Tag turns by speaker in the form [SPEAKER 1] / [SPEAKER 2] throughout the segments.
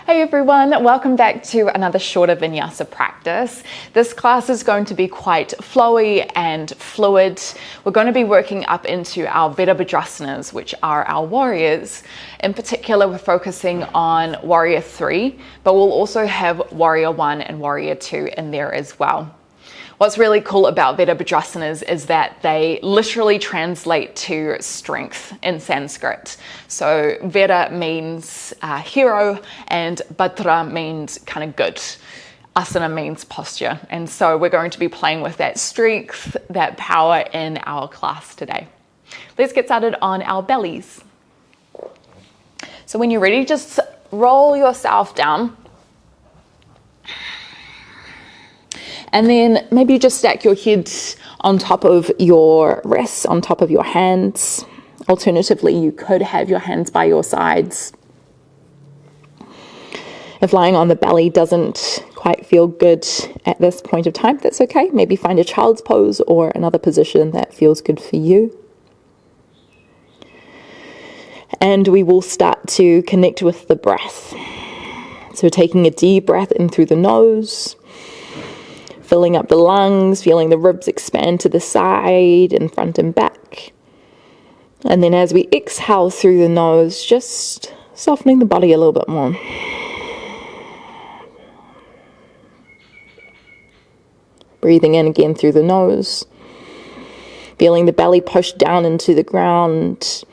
[SPEAKER 1] Hey everyone, welcome back to another shorter Vinyasa practice. This class is going to be quite flowy and fluid. We're going to be working up into our Virabhadrasanas, which are our warriors. In particular, we're focusing on warrior 3, but we'll also have warrior 1 and warrior 2 in there as well. What's really cool about Virabhadrasanas is that they literally translate to strength in Sanskrit. So Vira means hero and Bhadra means kind of good. Asana means posture. And so we're going to be playing with that strength, that power in our class today. Let's get started on our bellies. So when you're ready, just roll yourself down. And then maybe just stack your head on top of your wrists, on top of your hands. Alternatively, you could have your hands by your sides. If lying on the belly doesn't quite feel good at this point of time, that's okay. Maybe find a child's pose or another position that feels good for you. And we will start to connect with the breath. So taking a deep breath in through the nose, filling up the lungs, feeling the ribs expand to the side and front and back. And then as we exhale through the nose, just softening the body a little bit more. Breathing in again through the nose. Feeling the belly push down into the ground.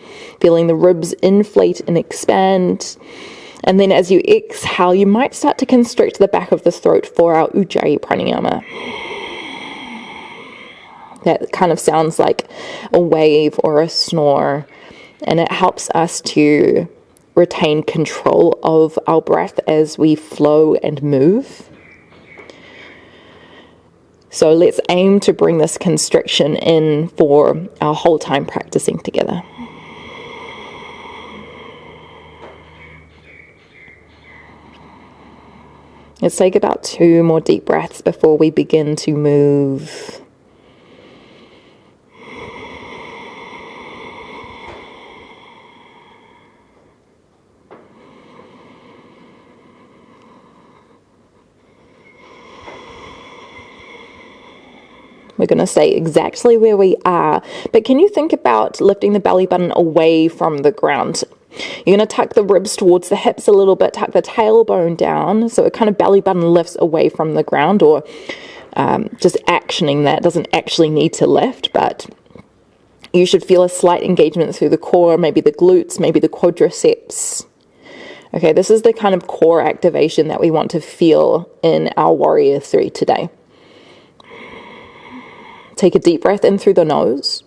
[SPEAKER 1] Feeling the ribs inflate and expand. And then as you exhale, you might start to constrict the back of the throat for our Ujjayi pranayama. That kind of sounds like a wave or a snore, and it helps us to retain control of our breath as we flow and move. So let's aim to bring this constriction in for our whole time practicing together. Let's take about 2 more deep breaths before we begin to move. We're going to stay exactly where we are, but can you think about lifting the belly button away from the ground? You're going to tuck the ribs towards the hips a little bit, tuck the tailbone down, so it kind of belly button lifts away from the ground, or just actioning that. Doesn't actually need to lift, but you should feel a slight engagement through the core, maybe the glutes, maybe the quadriceps. Okay, this is the kind of core activation that we want to feel in our warrior 3 today. Take a deep breath in through the nose.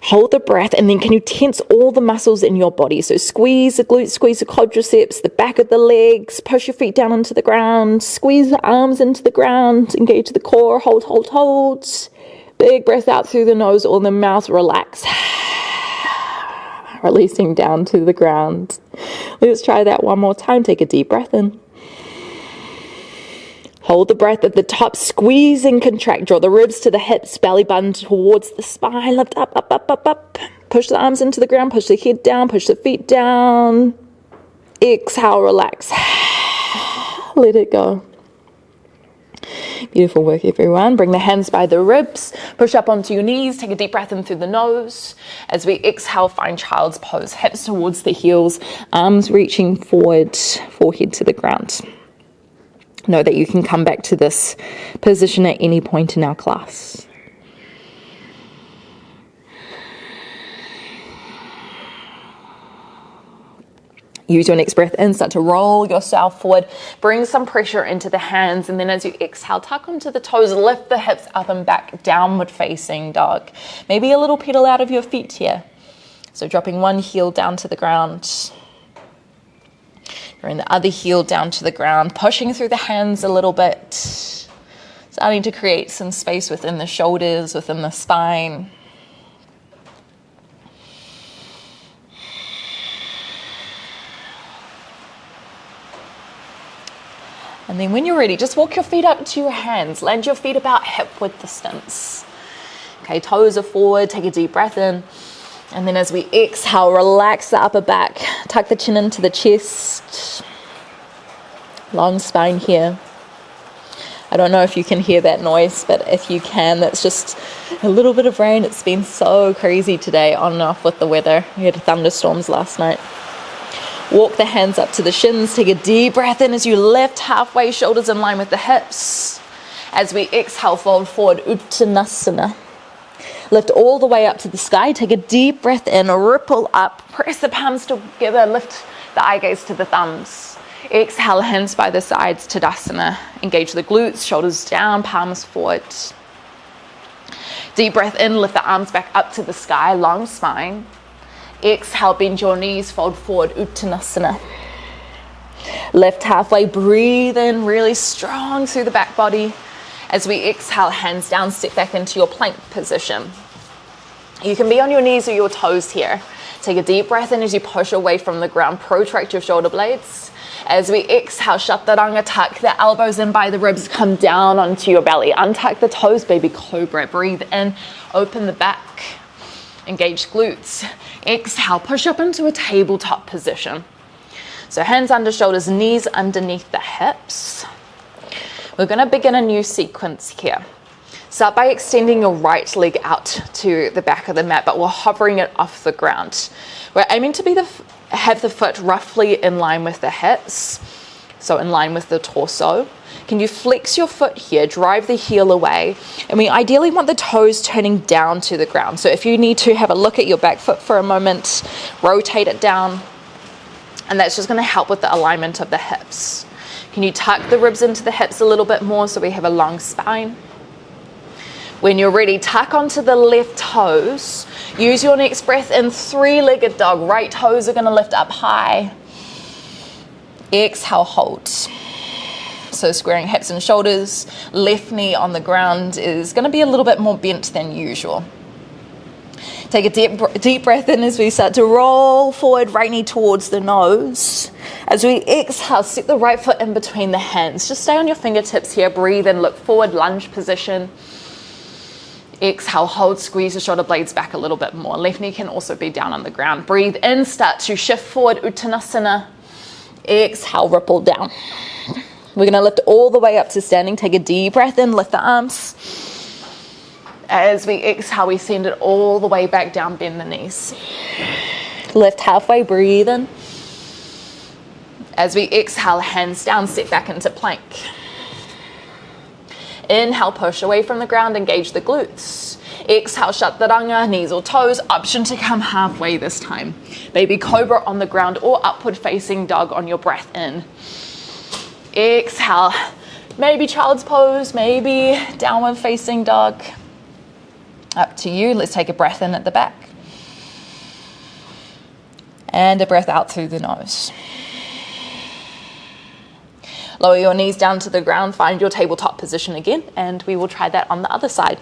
[SPEAKER 1] Hold the breath, and then can you tense all the muscles in your body? So squeeze the glutes, squeeze the quadriceps, the back of the legs, push your feet down into the ground, squeeze the arms into the ground, engage the core, hold, hold, hold. Big breath out through the nose or the mouth, relax. Releasing down to the ground. Let's try that one more time. Take a deep breath in. Hold the breath at the top, squeeze and contract, draw the ribs to the hips, belly button towards the spine, lift up, up, up, up, up. Push the arms into the ground, push the head down, push the feet down. Exhale, relax. Let it go. Beautiful work, everyone. Bring the hands by the ribs, push up onto your knees, take a deep breath in through the nose. As we exhale, find child's pose, hips towards the heels, arms reaching forward, forehead to the ground. Know that you can come back to this position at any point in our class. Use your next breath in, start to roll yourself forward, bring some pressure into the hands, and then as you exhale, tuck onto the toes, lift the hips up and back, downward facing dog. Maybe a little pedal out of your feet here. So dropping one heel down to the ground. Bring the other heel down to the ground, pushing through the hands a little bit, starting to create some space within the shoulders, within the spine. And then when you're ready, just walk your feet up to your hands, land your feet about hip width distance. Okay, toes are forward, take a deep breath in.
[SPEAKER 2] And then as we exhale, relax the upper back, tuck the chin into the chest, long spine here. I don't know if you can hear that noise, but if you can, that's just a little bit of rain. It's been so crazy today, on and off with the weather. We had thunderstorms last night. Walk the hands up to the shins. Take a deep breath in as you lift halfway, shoulders in line with the hips. As we exhale, fold forward, Uttanasana. Lift all the way up to the sky. Take a deep breath in, ripple up, press the palms together, lift the eye gaze to the thumbs. Exhale, hands by the sides, Tadasana. Engage the glutes, shoulders down, palms forward. Deep breath in, lift the arms back up to the sky, long spine. Exhale, bend your knees, fold forward, Uttanasana. Lift halfway, breathe in really strong through the back body. As we exhale, hands down, step back into your plank position. You can be on your knees or your toes here. Take a deep breath in as you push away from the ground, protract your shoulder blades. As we exhale, Chaturanga, tuck the elbows in by the ribs, come down onto your belly. Untuck the toes, baby cobra. Breathe in, open the back, engage glutes. Exhale, push up into a tabletop position. So hands under shoulders, knees underneath the hips. We're going to begin a new sequence here. Start by extending your right leg out to the back of the mat, but we're hovering it off the ground. We're aiming to have the foot roughly in line with the hips, so in line with the torso. Can you flex your foot here, drive the heel away, and we ideally want the toes turning down to the ground. So if you need to have a look at your back foot for a moment, rotate it down, and that's just going to help with the alignment of the hips. Can you tuck the ribs into the hips a little bit more so we have a long spine? When you're ready, tuck onto the left toes. Use your next breath in, three-legged dog. Right toes are going to lift up high. Exhale, hold. So squaring hips and shoulders. Left knee on the ground is going to be a little bit more bent than usual. Take a deep breath in as we start to roll forward, right knee towards the nose. As we exhale, step the right foot in between the hands. Just stay on your fingertips here. Breathe in, look forward, lunge position. Exhale, hold, squeeze the shoulder blades back a little bit more. Left knee can also be down on the ground. Breathe in, start to shift forward, Uttanasana. Exhale, ripple down. We're going to lift all the way up to standing. Take a deep breath in, lift the arms. As we exhale, we send it all the way back down, bend the knees. Lift halfway, breathe in. As we exhale, hands down, step back into plank. Inhale, push away from the ground, engage the glutes. Exhale, Chaturanga, knees or toes, option to come halfway this time. Baby cobra on the ground or upward facing dog on your breath in. Exhale, maybe child's pose, maybe downward facing dog. Up to you. Let's take a breath in at the back. And a breath out through the nose. Lower your knees down to the ground, find your tabletop position again, and we will try that on the other side.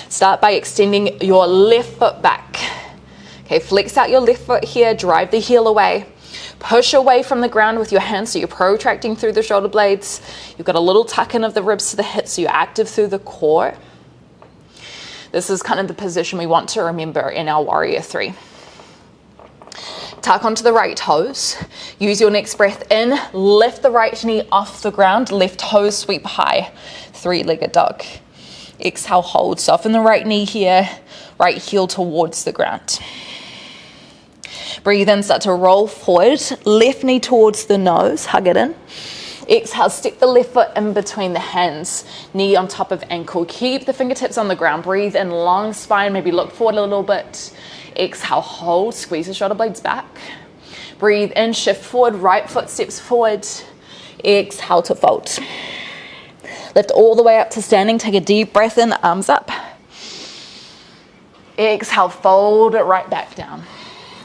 [SPEAKER 2] Start by extending your left foot back. Okay, flex out your left foot here, drive the heel away. Push away from the ground with your hands so you're protracting through the shoulder blades. You've got a little tuck in of the ribs to the hips so you're active through the core. This is kind of the position we want to remember in our Warrior 3. Tuck onto the right toes. Use your next breath in. Lift the right knee off the ground. Left toes sweep high. Three-legged dog. Exhale, hold. Soften the right knee here. Right heel towards the ground. Breathe in, start to roll forward. Left knee towards the nose. Hug it in. Exhale, step the left foot in between the hands. Knee on top of ankle. Keep the fingertips on the ground. Breathe in, long spine. Maybe look forward a little bit. Exhale, hold, squeeze the shoulder blades back. Breathe in, shift forward, right foot steps forward. Exhale to fold. Lift all the way up to standing. Take a deep breath in, arms up. Exhale, fold it right back down.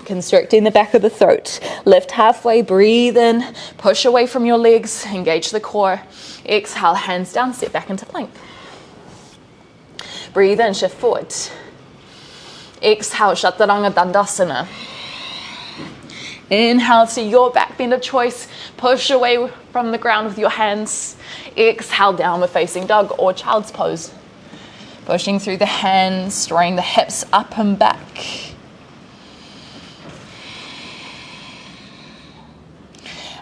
[SPEAKER 2] Constricting the back of the throat. Lift halfway, breathe in, push away from your legs, engage the core. Exhale, hands down, step back into plank. Breathe in, shift forward. Exhale, Chaturanga Dandasana. Inhale to your back bend of choice. Push away from the ground with your hands. Exhale, downward facing dog or child's pose. Pushing through the hands, drawing the hips up and back.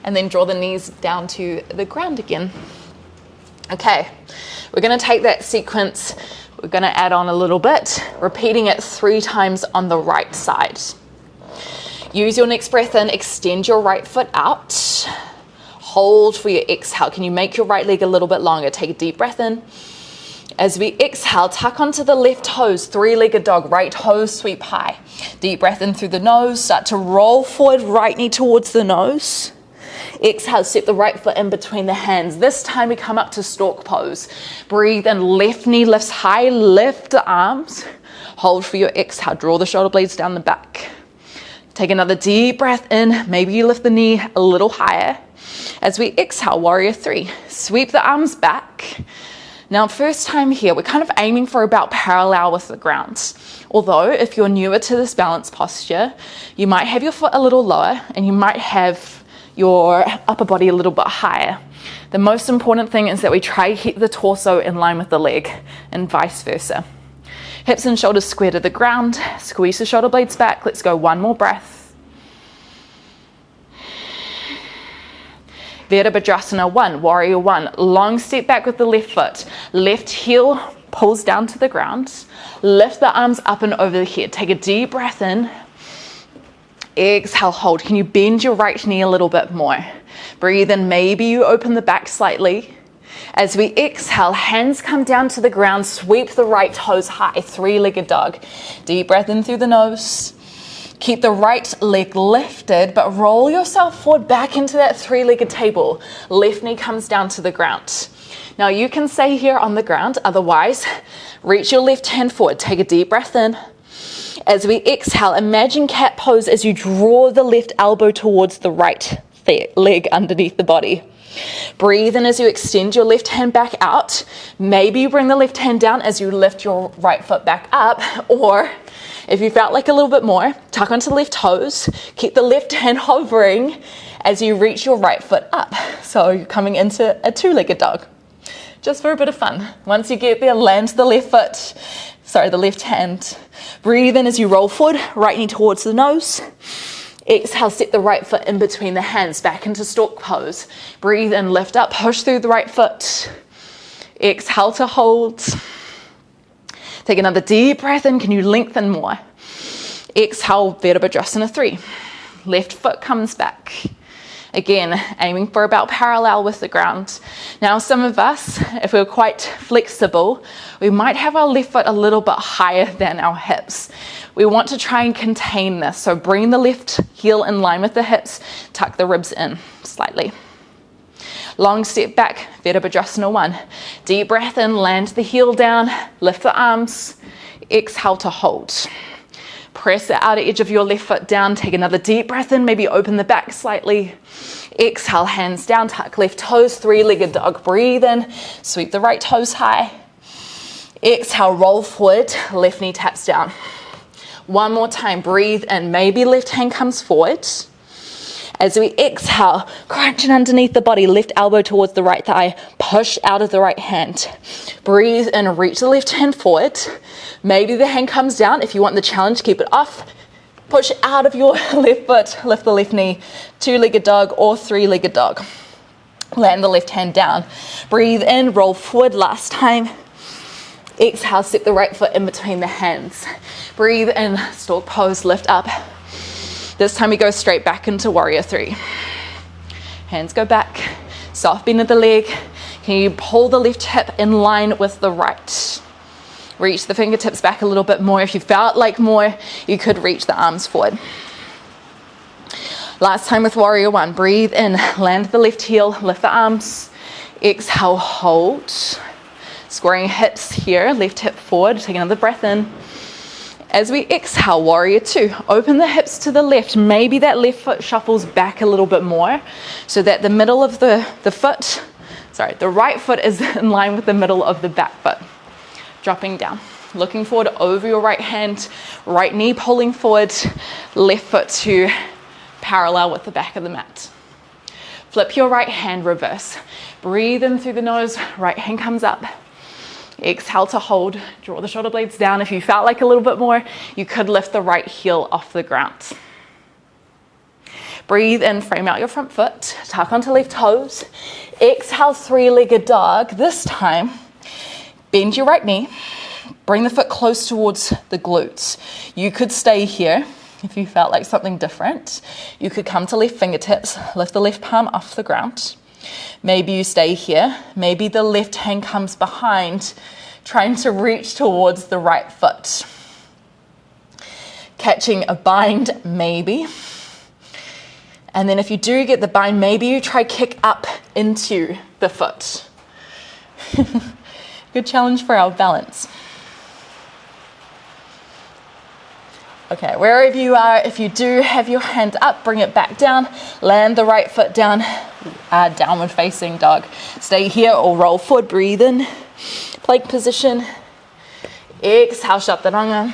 [SPEAKER 2] and then draw the knees down to the ground again. Okay, we're going to take that sequence, we're going to add on a little bit, repeating it 3 times on the right side. Use your next breath in, extend your right foot out, hold for your exhale. Can you make your right leg a little bit longer? Take a deep breath in. As we exhale, tuck onto the left toes, 3-legged dog, right toes sweep high. Deep breath in through the nose, start to roll forward, right knee towards the nose. Exhale, step the right foot in between the hands. This time we come up to stork pose. Breathe in, left knee lifts high, lift the arms. Hold for your exhale, draw the shoulder blades down the back. Take another deep breath in, maybe you lift the knee a little higher. As we exhale, warrior 3, sweep the arms back. Now, first time here, we're kind of aiming for about parallel with the ground. Although, if you're newer to this balance posture, you might have your foot a little lower and you might have your upper body a little bit higher. The most important thing is that we try to keep the torso in line with the leg and vice versa. Hips and shoulders square to the ground. Squeeze the shoulder blades back. Let's go one more breath. Virabhadrasana 1, warrior 1. Long step back with the left foot. Left heel pulls down to the ground. Lift the arms up and over the head. Take a deep breath in. Exhale, hold. Can you bend your right knee a little bit more? Breathe in. Maybe you open the back slightly. As we exhale, hands come down to the ground. Sweep the right toes high. 3-legged dog. Deep breath in through the nose. Keep the right leg lifted, but roll yourself forward back into that 3-legged table. Left knee comes down to the ground. Now you can stay here on the ground, otherwise reach your left hand forward. Take a deep breath in. As we exhale, imagine cat pose as you draw the left elbow towards the right leg underneath the body. Breathe in as you extend your left hand back out. Maybe you bring the left hand down as you lift your right foot back up, or if you felt like a little bit more, tuck onto the left toes. Keep the left hand hovering as you reach your right foot up. So you're coming into a 2-legged dog, just for a bit of fun. Once you get there, land the left hand. Breathe in as you roll forward, right knee towards the nose. Exhale, step the right foot in between the hands, back into stork pose. Breathe in, lift up, push through the right foot. Exhale to hold. Take another deep breath in. Can you lengthen more? Exhale, Virabhadrasana 3. Left foot comes back. Again, aiming for about parallel with the ground. Now, some of us, if we're quite flexible, we might have our left foot a little bit higher than our hips. We want to try and contain this. So bring the left heel in line with the hips, tuck the ribs in slightly. Long step back, Virabhadrasana 1. Deep breath in, land the heel down, lift the arms, exhale to hold. Press the outer edge of your left foot down, take another deep breath in, maybe open the back slightly. Exhale, hands down, tuck left toes, 3-legged dog. Breathe in, sweep the right toes high. Exhale, roll forward, left knee taps down. One more time, breathe in, maybe left hand comes forward. As we exhale, crunching underneath the body, left elbow towards the right thigh, push out of the right hand. Breathe in, reach the left hand forward. Maybe the hand comes down. If you want the challenge, keep it off. Push out of your left foot, lift the left knee, 2-legged dog or 3-legged dog. Land the left hand down. Breathe in, roll forward last time. Exhale, step the right foot in between the hands. Breathe in, stork pose, lift up. This time we go straight back into warrior 3. Hands go back, soft bend of the leg. Can you pull the left hip in line with the right? Reach the fingertips back a little bit more. If you felt like more, you could reach the arms forward. Last time with warrior 1, breathe in, land the left heel, lift the arms. Exhale, hold. Squaring hips here, left hip forward, take another breath in. As we exhale, warrior 2, open the hips to the left. Maybe that left foot shuffles back a little bit more so that the middle of the right foot is in line with the middle of the back foot. Dropping down, looking forward over your right hand, right knee pulling forward, left foot to parallel with the back of the mat. Flip your right hand reverse. Breathe in through the nose, right hand comes up. Exhale to hold, draw the shoulder blades down. If you felt like a little bit more, you could lift the right heel off the ground. Breathe in, frame out your front foot, tuck onto left toes. Exhale, three-legged dog. This time, bend your right knee, bring the foot close towards the glutes. You could stay here if you felt like something different. You could come to left fingertips, lift the left palm off the ground. Maybe you stay here. Maybe the left hand comes behind, trying to reach towards the right foot. Catching a bind, maybe. And then if you do get the bind, maybe you try kick up into the foot. Good challenge for our balance. Okay, wherever you are, if you do have your hand up, bring it back down, land the right foot down, downward facing dog. Stay here or roll forward, breathe in, plank position. Exhale, chaturanga.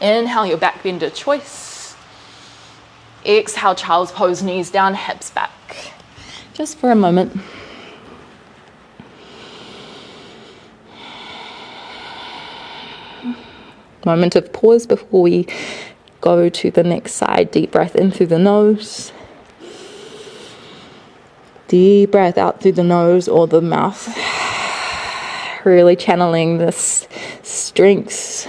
[SPEAKER 2] Inhale, your back bender choice. Exhale, child's pose, knees down, hips back. Just for a moment. Moment of pause before we go to the next side. Deep breath in through the nose. Deep breath out through the nose or the mouth. Really channeling this strength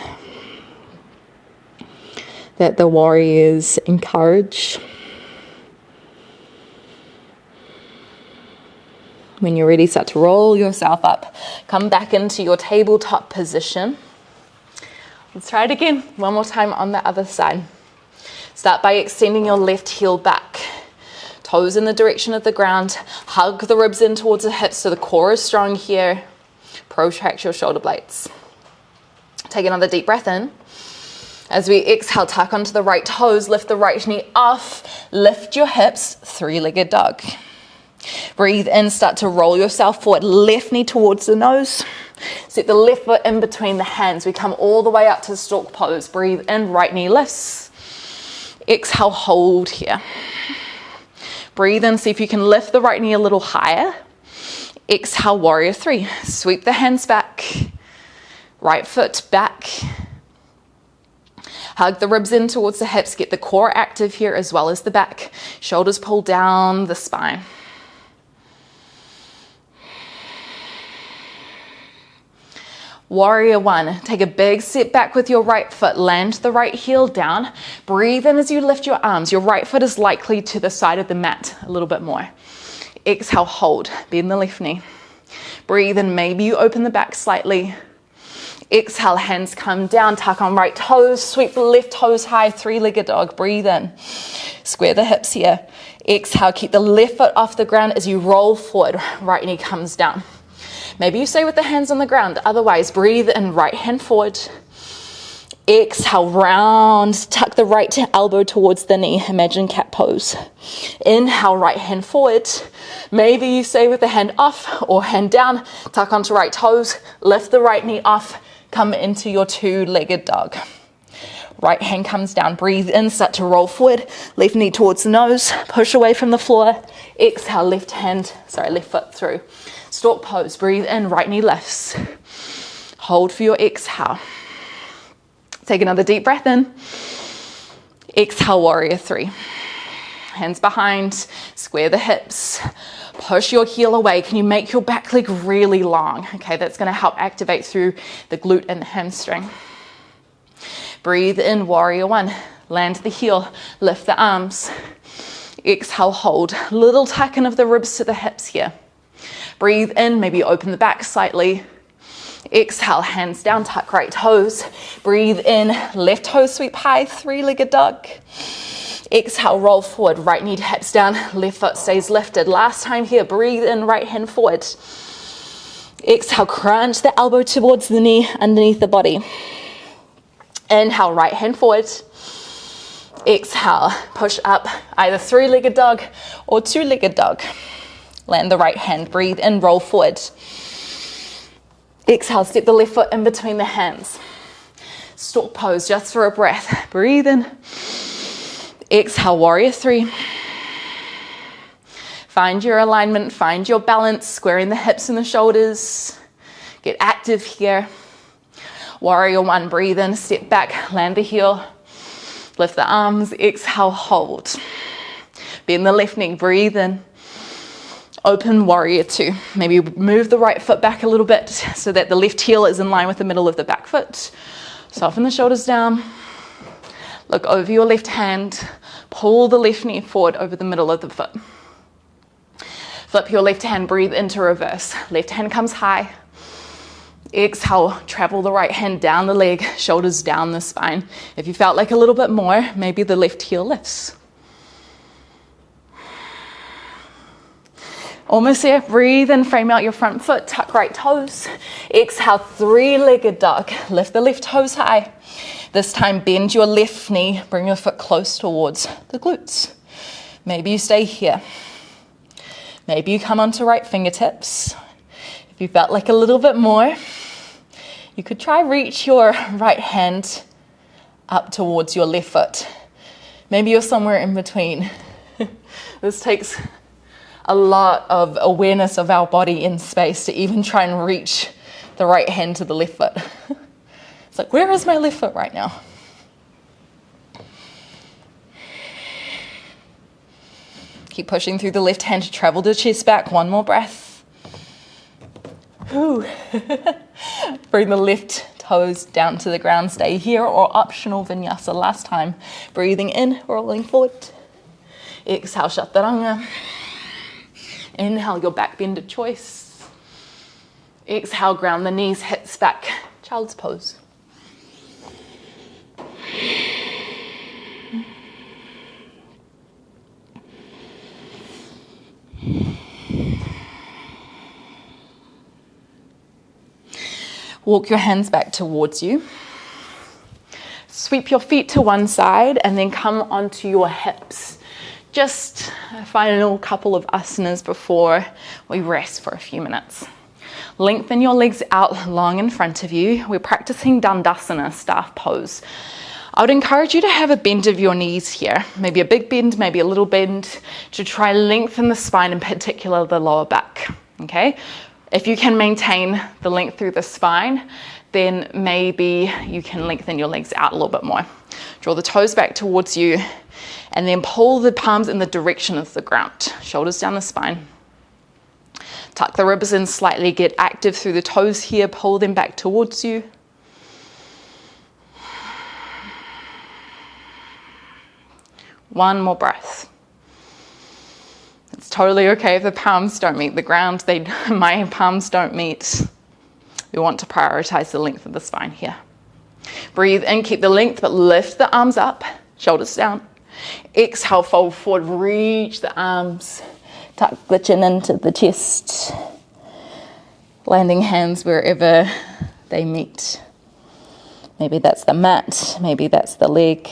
[SPEAKER 2] that the warriors encourage. When you're ready, start to roll yourself up. Come back into your tabletop position. Let's try it again. One more time on the other side. Start by extending your left heel back. Toes in the direction of the ground. Hug the ribs in towards the hips so the core is strong here. Protract your shoulder blades. Take another deep breath in. As we exhale, tuck onto the right toes, lift the right knee off, lift your hips, three-legged dog. Breathe in, start to roll yourself forward, left knee towards the nose. Set the left foot in between the hands. We come all the way up to stork pose. Breathe in, right knee lifts. Exhale, hold here. Breathe in, see if you can lift the right knee a little higher. Exhale, warrior three. Sweep the hands back. Right foot back. Hug the ribs in towards the hips. Get the core active here as well as the back. Shoulders pull down the spine. Warrior one. Take a big step back with your right foot. Land the right heel down. Breathe in as you lift your arms. Your right foot is likely to the side of the mat a little bit more. Exhale, hold. Bend the left knee. Breathe in. Maybe you open the back slightly. Exhale, hands come down, tuck on right toes, sweep the left toes high, three-legged dog, breathe in. Square the hips here. Exhale, keep the left foot off the ground as you roll forward, right knee comes down. Maybe you stay with the hands on the ground, otherwise breathe in, right hand forward. Exhale, round, tuck the right elbow towards the knee, imagine cat pose. Inhale, right hand forward. Maybe you stay with the hand off or hand down, tuck onto right toes, lift the right knee off, come into your two-legged dog. Right hand comes down, breathe in, start to roll forward, left knee towards the nose, push away from the floor. Exhale, left foot through. Stork pose, breathe in, right knee lifts. Hold for your exhale. Take another deep breath in. Exhale, warrior three. Hands behind, square the hips. Push your heel away. Can you make your back leg really long? Okay, that's going to help activate through the glute and the hamstring. Breathe in, warrior one. Land the heel, lift the arms. Exhale, hold. Little tuck in of the ribs to the hips here. Breathe in, maybe open the back slightly. Exhale, hands down, tuck right toes. Breathe in, left toes sweep high, three-legged dog. Exhale, roll forward, right knee to hips down, left foot stays lifted. Last time here, breathe in, right hand forward. Exhale, crunch the elbow towards the knee, underneath the body. Inhale, right hand forward. Exhale, push up, either three-legged dog or two-legged dog. Land the right hand, breathe in, roll forward. Exhale, step the left foot in between the hands. Stork pose just for a breath. Breathe in. Exhale, warrior three. Find your alignment, find your balance, squaring the hips and the shoulders. Get active here. Warrior one, breathe in, step back, land the heel. Lift the arms, exhale, hold. Bend the left knee, breathe in. Open warrior two. Maybe move the right foot back a little bit so that the left heel is in line with the middle of the back foot. Soften the shoulders down. Look over your left hand. Pull the left knee forward over the middle of the foot. Flip your left hand, breathe into reverse. Left hand comes high. Exhale, travel the right hand down the leg, shoulders down the spine. If you felt like a little bit more, maybe the left heel lifts. Almost there. Breathe in, frame out your front foot, tuck right toes. Exhale, three-legged dog. Lift the left toes high. This time, bend your left knee, bring your foot close towards the glutes. Maybe you stay here. Maybe you come onto right fingertips. If you felt like a little bit more, you could try reach your right hand up towards your left foot. Maybe you're somewhere in between. This takes a lot of awareness of our body in space to even try and reach the right hand to the left foot. It's like, where is my left foot right now? Keep pushing through the left hand to travel the chest back. One more breath. Bring the left toes down to the ground. Stay here, or optional vinyasa last time. Breathing in, rolling forward. Exhale, chaturanga. Inhale, your back bend of choice. Exhale, ground the knees, hips back. Child's pose. Walk your hands back towards you. Sweep your feet to one side and then come onto your hips. Just a final couple of asanas before we rest for a few minutes. Lengthen your legs out long in front of you. We're practicing Dandasana, staff pose. I would encourage you to have a bend of your knees here. Maybe a big bend, maybe a little bend, to try lengthen the spine, in particular the lower back, okay? If you can maintain the length through the spine, then maybe you can lengthen your legs out a little bit more. Draw the toes back towards you and then pull the palms in the direction of the ground. Shoulders down the spine. Tuck the ribs in slightly, get active through the toes here, pull them back towards you. One more breath. It's totally okay if the palms don't meet the ground. My palms don't meet. We want to prioritize the length of the spine here. Breathe in, keep the length, but lift the arms up, shoulders down. Exhale, fold forward, reach the arms, tuck the chin into the chest. Landing hands wherever they meet. Maybe that's the mat, maybe that's the leg.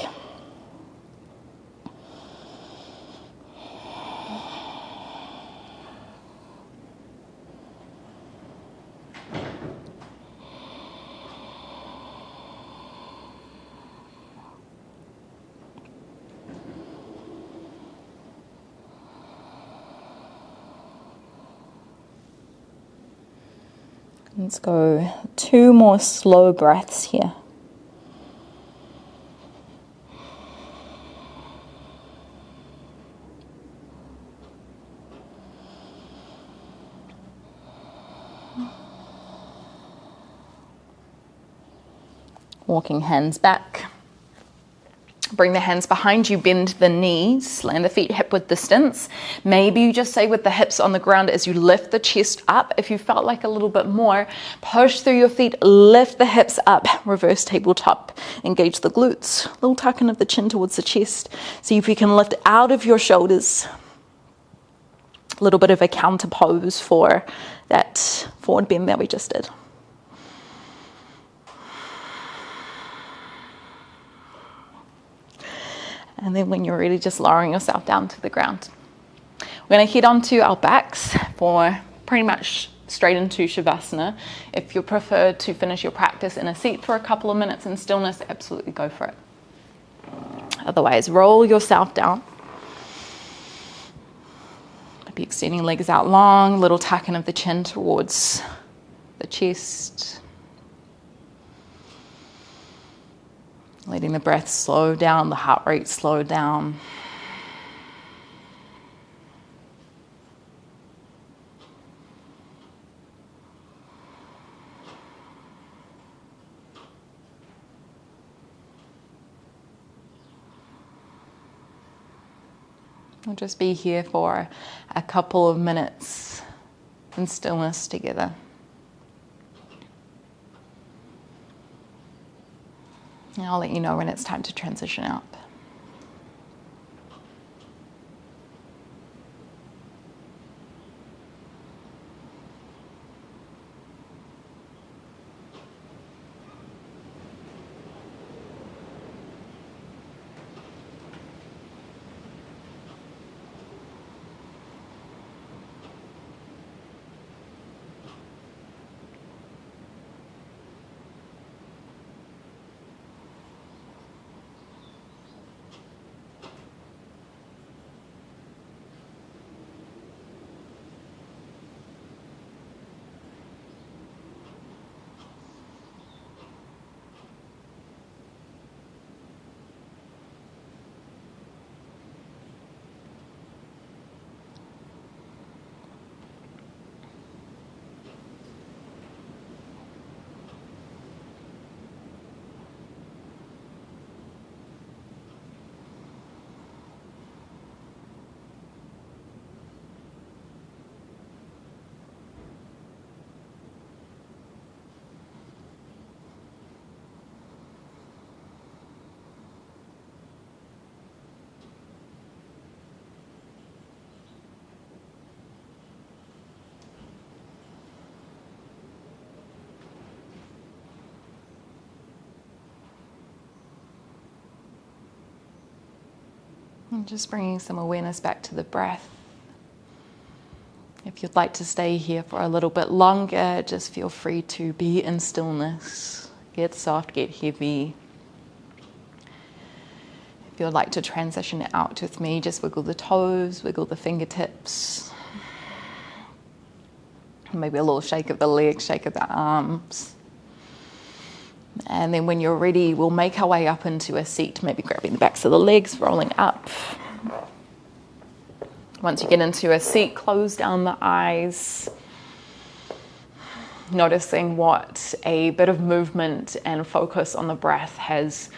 [SPEAKER 2] Let's go 2 more slow breaths here. Walking hands back. Bring the hands behind you, bend the knees, land the feet hip width distance. Maybe you just stay with the hips on the ground as you lift the chest up. If you felt like a little bit more, push through your feet, lift the hips up, reverse tabletop. Engage the glutes, little tucking of the chin towards the chest. See if you can lift out of your shoulders. A little bit of a counter pose for that forward bend that we just did. And then when you're ready, just lowering yourself down to the ground. We're going to head onto our backs for pretty much straight into Savasana. If you prefer to finish your practice in a seat for a couple of minutes in stillness, absolutely go for it. Otherwise, roll yourself down. Maybe extending legs out long, little tucking of the chin towards the chest. Letting the breath slow down, the heart rate slow down. We'll just be here for a couple of minutes in stillness together. And I'll let you know when it's time to transition out. And just bringing some awareness back to the breath. If you'd like to stay here for a little bit longer, just feel free to be in stillness. Get soft, get heavy. If you'd like to transition out with me, just wiggle the toes, wiggle the fingertips. Maybe a little shake of the legs, shake of the arms. And then when you're ready, we'll make our way up into a seat, maybe grabbing the backs of the legs, rolling up. Once you get into a seat, close down the eyes. Noticing what a bit of movement and focus on the breath has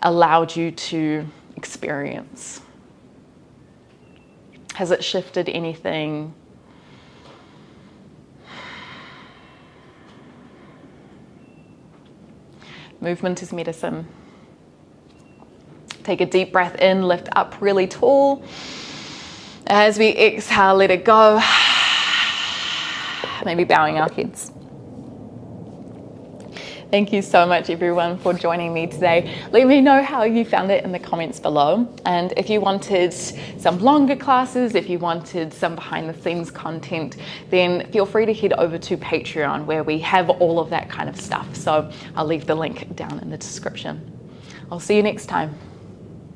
[SPEAKER 2] allowed you to experience. Has it shifted anything? Movement is medicine. Take a deep breath in, lift up really tall. As we exhale, let it go. Maybe bowing our heads. Thank you so much, everyone, for joining me today. Let me know how you found it in the comments below. And if you wanted some longer classes, if you wanted some behind the scenes content, then feel free to head over to Patreon, where we have all of that kind of stuff. So I'll leave the link down in the description. I'll see you next time.